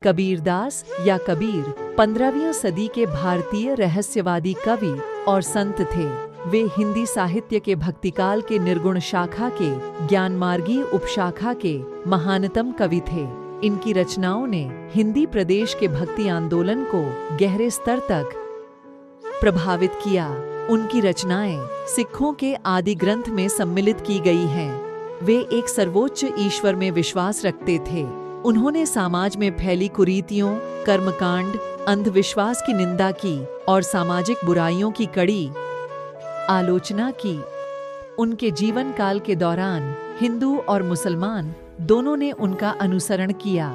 कबीरदास या कबीर 15वीं सदी के भारतीय रहस्यवादी कवि और संत थे। वे हिंदी साहित्य के भक्तिकाल के निर्गुण शाखा के, ज्ञानमार्गी उपशाखा के महानतम कवि थे। इनकी रचनाओं ने हिंदी प्रदेश के भक्ति आंदोलन को गहरे स्तर तक प्रभावित किया। उनकी रचनाएं सिखों के आदि ग्रंथ में सम्मिलित की गई हैं। वे एक सर्वोच्च ईश्वर में विश्वास रखते थे। उन्होंने समाज में फैली कुरीतियों, कर्मकांड, अंधविश्वास की निंदा की और सामाजिक बुराइयों की कड़ी आलोचना की। उनके जीवन काल के दौरान हिंदू और मुसलमान दोनों ने उनका अनुसरण किया।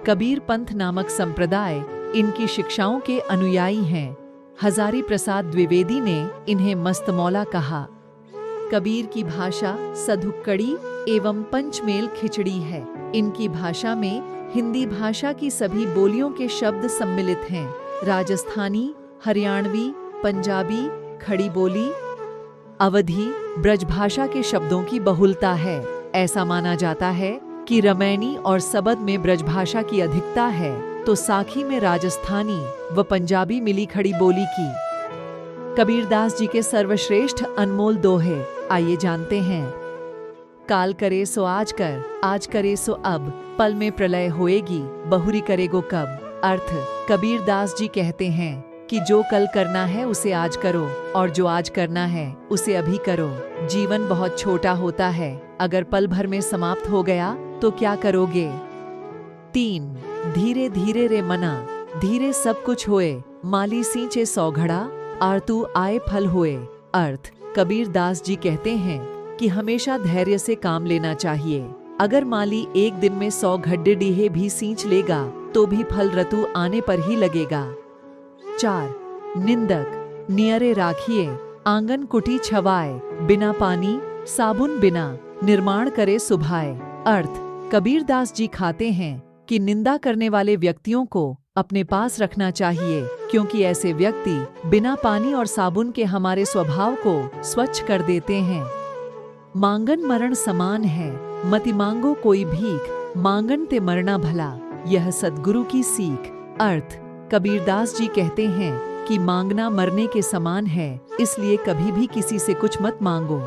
कबीर पंथ नामक संप्रदाय इनकी शिक्षाओं के अनुयायी हैं। हजारी प्रसाद द्विवेदी ने इन्हें मस्तमौला कहा। कबीर की भाषा सधुक्कड़ी एवं पंचमेल खिचड़ी है। इनकी भाषा में हिंदी भाषा की सभी बोलियों के शब्द सम्मिलित हैं। राजस्थानी, हरियाणवी, पंजाबी, खड़ी बोली, अवधी, ब्रजभाषा के शब्दों की बहुलता है। ऐसा माना जाता है कि रमैनी और सबद में ब्रजभाषा की अधिकता है, तो साखी में राजस्थानी व पंजाबी मिली खड़ी बोली की। कबीरदास जी के सर्वश्रेष्ठ अनमोल दोहे आइए जानते हैं। काल करे सो आज कर, आज करे सो अब, पल में प्रलय होएगी, बहुरी करेगो कब। अर्थ, कबीरदास जी कहते हैं कि जो कल करना है उसे आज करो और जो आज करना है उसे अभी करो। जीवन बहुत छोटा होता है, अगर पल भर में समाप्त हो गया तो क्या करोगे। 3. धीरे धीरे रे मना, धीरे सब कुछ होए, माली सींचे 100 घड़ा, आरतू आए फल होए। अर्थ, कबीरदास जी कहते हैं कि हमेशा धैर्य से काम लेना चाहिए। अगर माली एक दिन में 100 गड्ढे डीहे भी सींच लेगा तो भी फल ऋतु आने पर ही लगेगा। 4. निंदक नियरे राखिए, आंगन कुटी छवाए, बिना पानी साबुन बिना, निर्माण करे सुभाए। अर्थ, कबीरदास जी खाते हैं कि निंदा करने वाले व्यक्तियों को अपने पास रखना चाहिए, क्योंकि ऐसे व्यक्ति बिना पानी और साबुन के हमारे स्वभाव को स्वच्छ कर देते हैं। मांगन मरण समान है, मति मांगो कोई भीख, मांगन ते मरना भला, यह सद्गुरु की सीख। अर्थ, कबीरदास जी कहते हैं कि मांगना मरने के समान है, इसलिए कभी भी किसी से कुछ मत मांगो।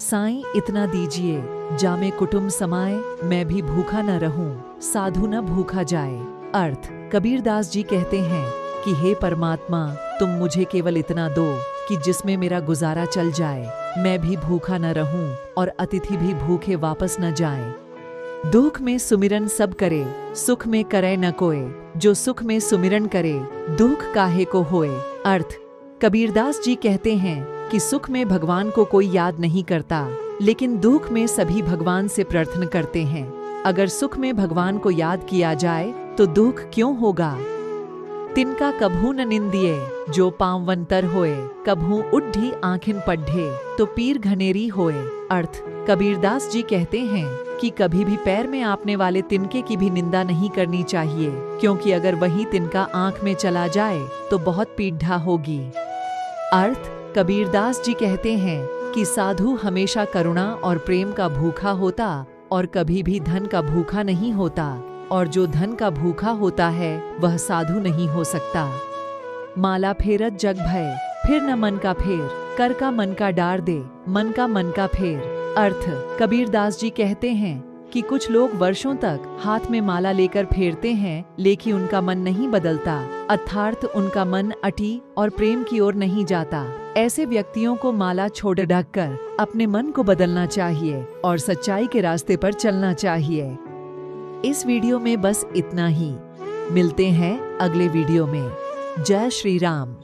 साईं इतना दीजिए, जामे कुटुंब समाए, मैं भी भूखा न रहूं, साधु न भूखा जाए। अर्थ, कबीरदास जी कहते हैं कि हे परमात्मा, तुम मुझे केवल इतना दो कि जिसमें मेरा गुजारा चल जाए, मैं भी भूखा न रहूं और अतिथि भी भूखे वापस न जाएं। दुख में सुमिरन सब करे, सुख में करे न कोय, जो सुख में सुमिरन करे, दुख काहे को होए। अर्थ, कबीरदास जी कहते हैं कि सुख में भगवान को कोई याद नहीं करता, लेकिन दुख में सभी भगवान से प्रार्थना करते हैं। अगर सुख में भगवान को याद किया जाए तो दुख क्यों होगा। तिनका कभू न निंदिए, जो पांवंतर होए, कभू उड्ढी आँखिन पढ़े, तो पीर घनेरी होए। अर्थ, कबीरदास जी कहते हैं कि कभी भी पैर में आपने वाले तिनके की भी निंदा नहीं करनी चाहिए, क्योंकि अगर वही तिनका आँख में चला जाए तो बहुत पीड़ा होगी। अर्थ, कबीरदास जी कहते हैं कि साधु हमेशा करुणा और प्रेम का भूखा होता और कभी भी धन का भूखा नहीं होता, और जो धन का भूखा होता है वह साधु नहीं हो सकता। माला फेरत जग भय, फिर न मन का फेर, कर का मन का डार दे, मन का फेर। अर्थ, कबीरदास जी कहते हैं कि कुछ लोग वर्षों तक हाथ में माला लेकर फेरते हैं, लेकिन उनका मन नहीं बदलता, अर्थात उनका मन अटी और प्रेम की ओर नहीं जाता। ऐसे व्यक्तियों को माला छोड़ ढककर अपने मन को बदलना चाहिए और सच्चाई के रास्ते पर चलना चाहिए। इस वीडियो में बस इतना ही। मिलते हैं अगले वीडियो में। जय श्री राम।